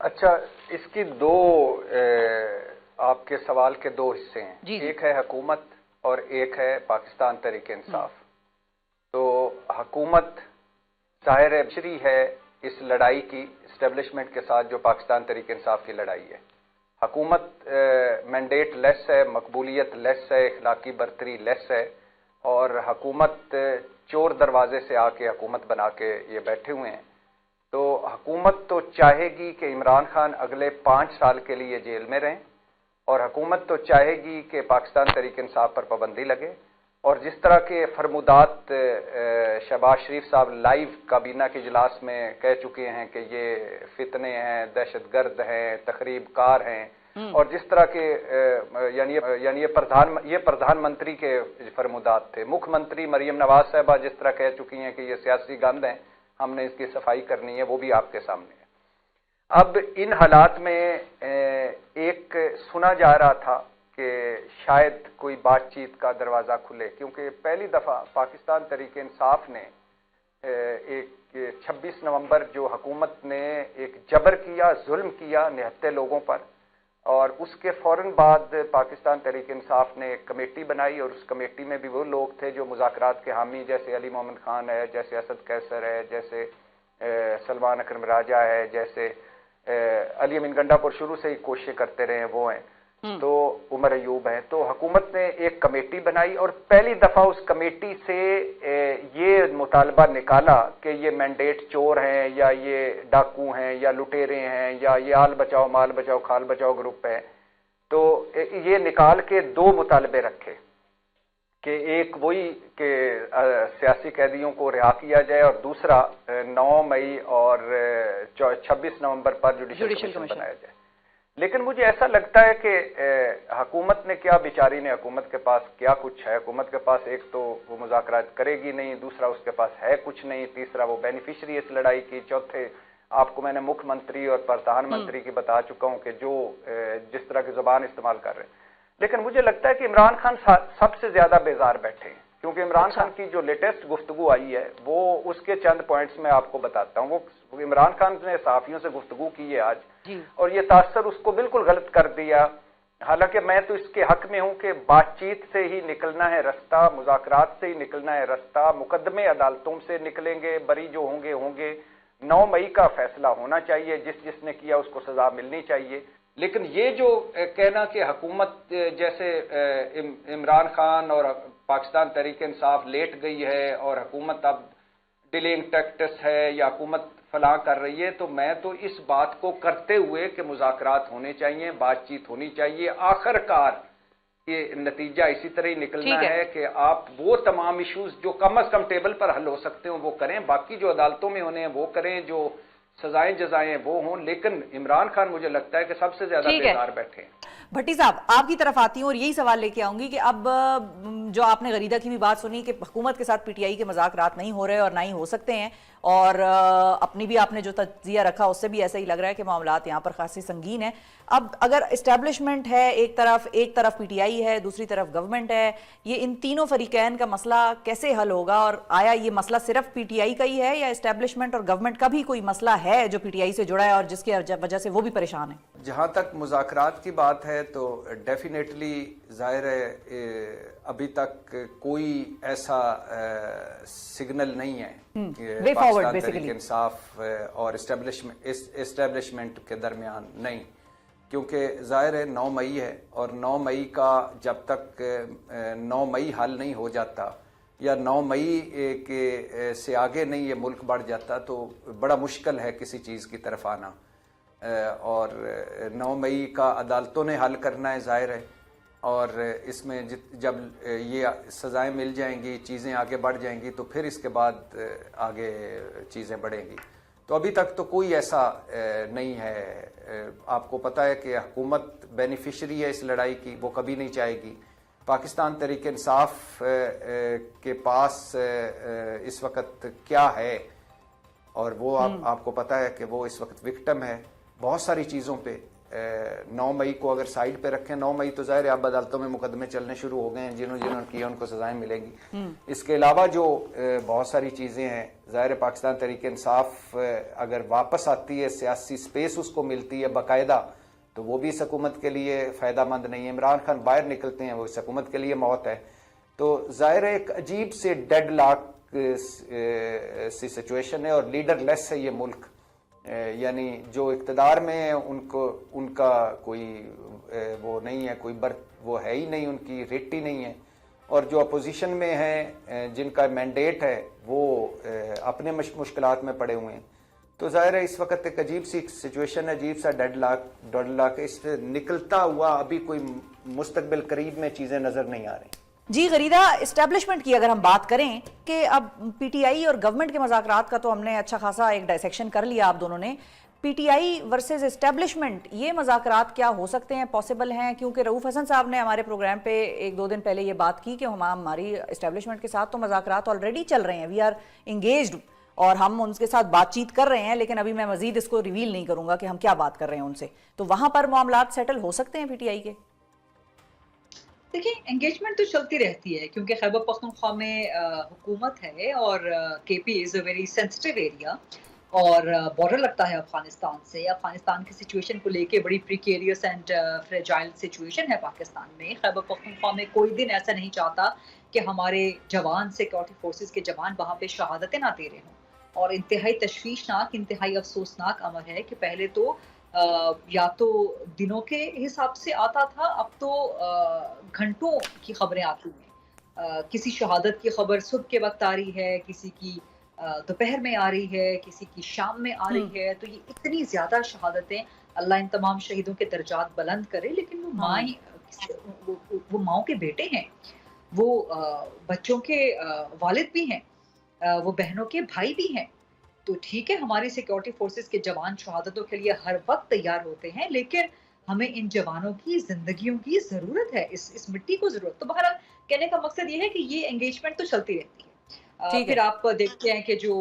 اچھا، اس کی آپ کے سوال کے دو حصے ہیں. جی ایک ہے حکومت اور ایک ہے پاکستان تحریک انصاف. تو حکومت ظاہر بشری ہے اس لڑائی کی اسٹیبلشمنٹ کے ساتھ جو پاکستان تحریک انصاف کی لڑائی ہے. حکومت مینڈیٹ لیس ہے، مقبولیت لیس ہے، اخلاقی برتری لیس ہے، اور حکومت چور دروازے سے آ کے حکومت بنا کے یہ بیٹھے ہوئے ہیں. تو حکومت تو چاہے گی کہ عمران خان اگلے 5 سال کے لیے جیل میں رہیں، اور حکومت تو چاہے گی کہ پاکستان تحریک انصاف پر پابندی لگے. اور جس طرح کے فرمودات شہباز شریف صاحب لائیو کابینہ کے اجلاس میں کہہ چکے ہیں کہ یہ فتنے ہیں، دہشت گرد ہیں، تخریب کار ہیں، اور جس طرح کے یعنی یہ پردھان منتری کے فرمودات تھے. مکھ منتری مریم نواز صاحبہ جس طرح کہہ چکی ہیں کہ یہ سیاسی گند ہیں، ہم نے اس کی صفائی کرنی ہے، وہ بھی آپ کے سامنے ہے. اب ان حالات میں ایک سنا جا رہا تھا کہ شاید کوئی بات چیت کا دروازہ کھلے، کیونکہ پہلی دفعہ پاکستان تحریک انصاف نے ایک 26 نومبر جو حکومت نے ایک جبر کیا، ظلم کیا نہتے لوگوں پر، اور اس کے فوراً بعد پاکستان تحریک انصاف نے ایک کمیٹی بنائی، اور اس کمیٹی میں بھی وہ لوگ تھے جو مذاکرات کے حامی، جیسے علی محمد خان ہے، جیسے اسد قیصر ہے، جیسے سلمان اکرم راجہ ہے، جیسے علی امین گنڈا پر شروع سے ہی کوششیں کرتے رہے ہیں وہ ہیں، تو عمر ایوب ہیں. تو حکومت نے ایک کمیٹی بنائی، اور پہلی دفعہ اس کمیٹی سے یہ مطالبہ نکالا کہ یہ مینڈیٹ چور ہیں، یا یہ ڈاکو ہیں، یا لٹیرے ہیں، یا یہ آل بچاؤ مال بچاؤ کھال بچاؤ گروپ ہے. تو یہ نکال کے 2 مطالبے رکھے کہ ایک وہی کہ سیاسی قیدیوں کو رہا کیا جائے، اور دوسرا 9 مئی اور 26 نومبر پر جوڈیشل کمیشن بنایا جائے. لیکن مجھے ایسا لگتا ہے کہ حکومت نے کیا، بیچاری نے، حکومت کے پاس کیا کچھ ہے. حکومت کے پاس ایک تو وہ مذاکرات کرے گی نہیں، دوسرا اس کے پاس ہے کچھ نہیں، تیسرا وہ بینیفیشری اس لڑائی کی، چوتھے آپ کو میں نے مکھ منتری اور پردھان منتری کی بتا چکا ہوں کہ جو جس طرح کی زبان استعمال کر رہے ہیں. لیکن مجھے لگتا ہے کہ عمران خان سب سے زیادہ بیزار بیٹھے ہیں، کیونکہ عمران خان کی جو لیٹسٹ گفتگو آئی ہے وہ اس کے چند پوائنٹس میں آپ کو بتاتا ہوں. وہ عمران خان نے صحافیوں سے گفتگو کی ہے آج، اور یہ تاثر اس کو بالکل غلط کر دیا. حالانکہ میں تو اس کے حق میں ہوں کہ بات چیت سے ہی نکلنا ہے رستہ، مذاکرات سے ہی نکلنا ہے رستہ، مقدمے عدالتوں سے نکلیں گے، بری جو ہوں گے. 9 مئی کا فیصلہ ہونا چاہیے، جس نے کیا اس کو سزا ملنی چاہیے. لیکن یہ جو کہنا کہ حکومت جیسے عمران خان اور پاکستان تحریک انصاف لیٹ گئی ہے اور حکومت اب ڈیلنگ ٹیکٹس ہے یا حکومت فلاں کر رہی ہے، تو میں تو اس بات کو کرتے ہوئے کہ مذاکرات ہونے چاہیے، بات چیت ہونی چاہیے، آخر کار یہ نتیجہ اسی طرح ہی نکلنا ہے کہ آپ وہ تمام ایشوز جو کم از کم ٹیبل پر حل ہو سکتے ہیں وہ کریں، باقی جو عدالتوں میں ہونے ہیں وہ کریں، جو سزائیں جزائیں وہ ہوں. لیکن عمران خان مجھے لگتا ہے کہ سب سے زیادہ بیزار بیٹھے ہیں. بھٹی صاحب، آپ کی طرف آتی ہوں اور یہی سوال لے کے آؤں گی کہ اب جو آپ نے غریدہ کی بھی بات سنی کہ حکومت کے ساتھ پی ٹی آئی کے مذاکرات نہیں ہو رہے اور نہ ہی ہو سکتے ہیں، اور اپنی بھی آپ نے جو تجزیہ رکھا اس سے بھی ایسا ہی لگ رہا ہے کہ معاملات یہاں پر خاصی سنگین ہیں. اب اگر اسٹیبلشمنٹ ہے ایک طرف پی ٹی آئی ہے، دوسری طرف گورنمنٹ ہے، یہ ان تینوں فریقین کا مسئلہ کیسے حل ہوگا؟ اور آیا یہ مسئلہ صرف پی ٹی آئی کا ہی ہے یا اسٹیبلشمنٹ اور گورنمنٹ کا بھی کوئی مسئلہ ہے جو پی ٹی آئی سے جڑا ہے اور جس کی وجہ سے وہ بھی پریشان ہے؟ جہاں تک مذاکرات کی بات ہے تو ڈیفینیٹلی ظاہر ہے ابھی تک کوئی ایسا سگنل نہیں ہے کہ پاکستان تحریک انصاف اور اسٹیبلشمنٹ کے درمیان نہیں، کیونکہ ظاہر ہے 9 مئی ہے، اور 9 مئی کا جب تک 9 مئی حل نہیں ہو جاتا یا 9 مئی کے سے آگے نہیں یہ ملک بڑھ جاتا تو بڑا مشکل ہے کسی چیز کی طرف آنا. اور 9 مئی کا عدالتوں نے حل کرنا ہے ظاہر ہے، اور اس میں جب یہ سزائیں مل جائیں گی، چیزیں آگے بڑھ جائیں گی، تو پھر اس کے بعد آگے چیزیں بڑھیں گی. تو ابھی تک تو کوئی ایسا نہیں ہے. آپ کو پتہ ہے کہ حکومت بینیفیشری ہے اس لڑائی کی، وہ کبھی نہیں چاہے گی. پاکستان تحریک انصاف کے پاس اس وقت کیا ہے، اور وہ آپ کو پتہ ہے کہ وہ اس وقت وکٹم ہے بہت ساری چیزوں پہ. 9 مئی کو اگر سائڈ پہ رکھیں, 9 مئی تو ظاہر ہے اب عدالتوں میں مقدمے چلنے شروع ہو گئے ہیں, جنہوں نے کیا ان کو سزائیں ملیں گی. اس کے علاوہ جو بہت ساری چیزیں ہیں, ظاہر ہے پاکستان تحریک انصاف اگر واپس آتی ہے, سیاسی سپیس اس کو ملتی ہے باقاعدہ, تو وہ بھی اس حکومت کے لیے فائدہ مند نہیں ہے. عمران خان باہر نکلتے ہیں, وہ اس حکومت کے لیے موت ہے. تو ظاہر ہے ایک عجیب سے ڈیڈ لاک سی سچویشن ہے, اور لیڈر لیس ہے یہ ملک. یعنی جو اقتدار میں ہیں ان کا کوئی وہ نہیں ہے, کوئی وہ ہے ہی نہیں, ان کی ریٹ ہی نہیں ہے. اور جو اپوزیشن میں ہیں جن کا مینڈیٹ ہے وہ اپنے مشکلات میں پڑے ہوئے ہیں. تو ظاہر ہے اس وقت ایک عجیب سی سچویشن ہے, عجیب سا ڈیڈ لاک, اس سے نکلتا ہوا ابھی کوئی مستقبل قریب میں چیزیں نظر نہیں آ رہی. جی غریدہ, اسٹیبلشمنٹ کی اگر ہم بات کریں کہ اب پی ٹی آئی اور گورنمنٹ کے مذاکرات کا تو ہم نے اچھا خاصا ایک ڈائسیکشن کر لیا آپ دونوں نے. P T I versus establishment, یہ مذاکرات کیا ہو سکتے ہیں, پاسبل ہیں؟ کیونکہ رؤوف حسن صاحب نے ہمارے پروگرام پہ 1-2 دن پہلے یہ بات کی کہ ہماری اسٹیبلشمنٹ کے ساتھ تو مذاکرات آلریڈی چل رہے ہیں, وی آر انگیجڈ, اور ہم ان کے ساتھ بات چیت کر رہے ہیں, لیکن ابھی میں مزید اس کو ریویل نہیں کروں گا کہ ہم کیا بات کر رہے ہیں ان سے. تو وہاں پر معاملات سیٹل ہو سکتے ہیں پی ٹی آئی کے؟ دیکھیں, انگیجمنٹ تو چلتی رہتی ہے کیونکہ خیبر پختونخوا میں حکومت ہے اور کے پی از اے ویری سینسٹیو ایریا, اور بارڈر لگتا ہے افغانستان سے. افغانستان کی سچویشن کو لے کے بڑی پریکیریس اینڈ فریجائل سچویشن ہے پاکستان میں. خیبر پختونخوا میں کوئی دن ایسا نہیں چاہتا کہ ہمارے جوان, سیکورٹی فورسز کے جوان وہاں پہ شہادتیں نہ دے رہے ہوں. اور انتہائی تشویشناک, انتہائی افسوسناک امر ہے کہ پہلے تو یا تو دنوں کے حساب سے آتا تھا, اب تو گھنٹوں کی خبریں آتی ہیں. کسی شہادت کی خبر صبح کے وقت آ رہی ہے, کسی کی دوپہر میں آ رہی ہے, کسی کی شام میں آ رہی ہے. تو یہ اتنی زیادہ شہادتیں, اللہ ان تمام شہیدوں کے درجات بلند کرے, لیکن وہ ماؤں کے بیٹے ہیں, وہ بچوں کے والد بھی ہیں, وہ بہنوں کے بھائی بھی ہیں. تو ٹھیک ہے, ہماری سیکورٹی فورسز کے جوان شہادتوں کے لیے ہر وقت تیار ہوتے ہیں, لیکن ہمیں ان جوانوں کی زندگیوں کی ضرورت ہے, اس مٹی کو ضرورت. تو بہرحال کہنے کا مقصد یہ ہے کہ یہ انگیجمنٹ تو چلتی رہتی ہے. پھر آپ دیکھتے ہیں کہ جو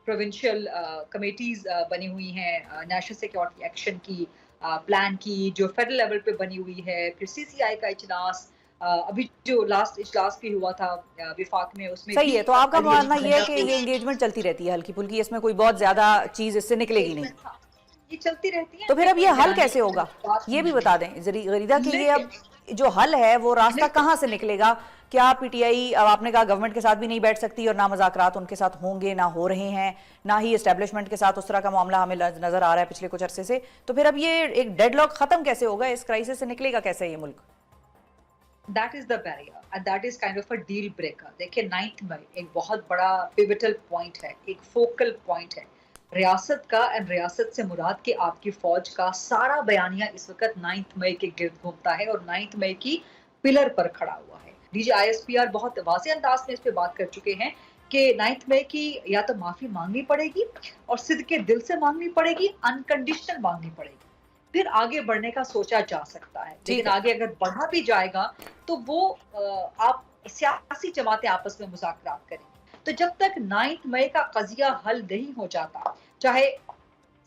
پروونشل کمیٹیز بنی ہوئی ہیں نیشنل سیکورٹی ایکشن کی, پلان کی, جو فیڈرل لیول پہ بنی ہوئی ہے, پھر سی سی آئی کا اجلاس, ابھی جو لاسٹ اجلاس بھی ہوا تھا وفاق میں, اس میں صحیح ہے. تو آپ کا ماننا یہ ہے کہ یہ انگیجمنٹ چلتی رہتی ہے ہلکی پھلکی, اس میں کوئی بہت زیادہ چیز اس سے نکلے گی نہیں, یہ چلتی رہتی ہے. تو پھر اب یہ حل کیسے ہوگا یہ بھی بتا دیں غریدہ, کہ یہ اب جو حل ہے وہ راستہ کہاں سے نکلے گا؟ کیا پی ٹی آئی, اب آپ نے کہا گورنمنٹ کے ساتھ بھی نہیں بیٹھ سکتی, اور نہ مذاکرات ان کے ساتھ ہوں گے, نہ ہو رہے ہیں, نہ ہی اسٹیبلشمنٹ کے ساتھ اس طرح کا معاملہ ہمیں نظر آ رہا ہے پچھلے کچھ عرصے سے. تو پھر اب یہ ایک ڈیڈ لاک ختم کیسے ہوگا, اس کرائسس سے نکلے گا کیسے یہ ملک؟ That is the barrier and that is kind of a deal breaker. دیکھیں 9 مئی ایک بہت بڑا pivotal point ہے, ایک focal point ہے ریاست کا, اور ریاست سے مراد کہ آپ کی فوج کا سارا بیانیہ اس وقت 9 مئی کے گرد گھومتا ہے, اور 9 مئی کی پلر پر کھڑا ہوا ہے. D G I S P R بہت واضح انداز میں اس پہ بات کر چکے ہیں کہ 9 مئی کی یا تو معافی مانگنی پڑے گی, اور صدقے دل سے مانگنی پڑے گی, انکنڈیشنل مانگنی پڑے گی, پھر آگے بڑھنے کا سوچا جا سکتا ہے. لیکن آگے اگر بڑھا بھی جائے گا تو وہ آپ سیاسی جماعتیں آپس میں مذاکرات کریں. تو جب تک 9 مئی کا قضیہ حل نہیں ہو جاتا, چاہے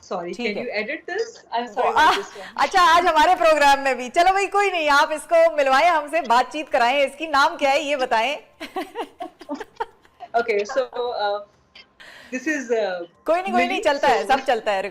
sorry can you edit this, I am sorry this one. اچھا, آج ہمارے پروگرام میں بھی, چلو بھائی کوئی نہیں, آپ اس کو ملوائیں ہم سے, بات چیت کرائیں, اس کی نام کیا ہے یہ بتائیں. اوکے, سو دس از کوئی نہیں چلتا ہے, سب چلتا ہے.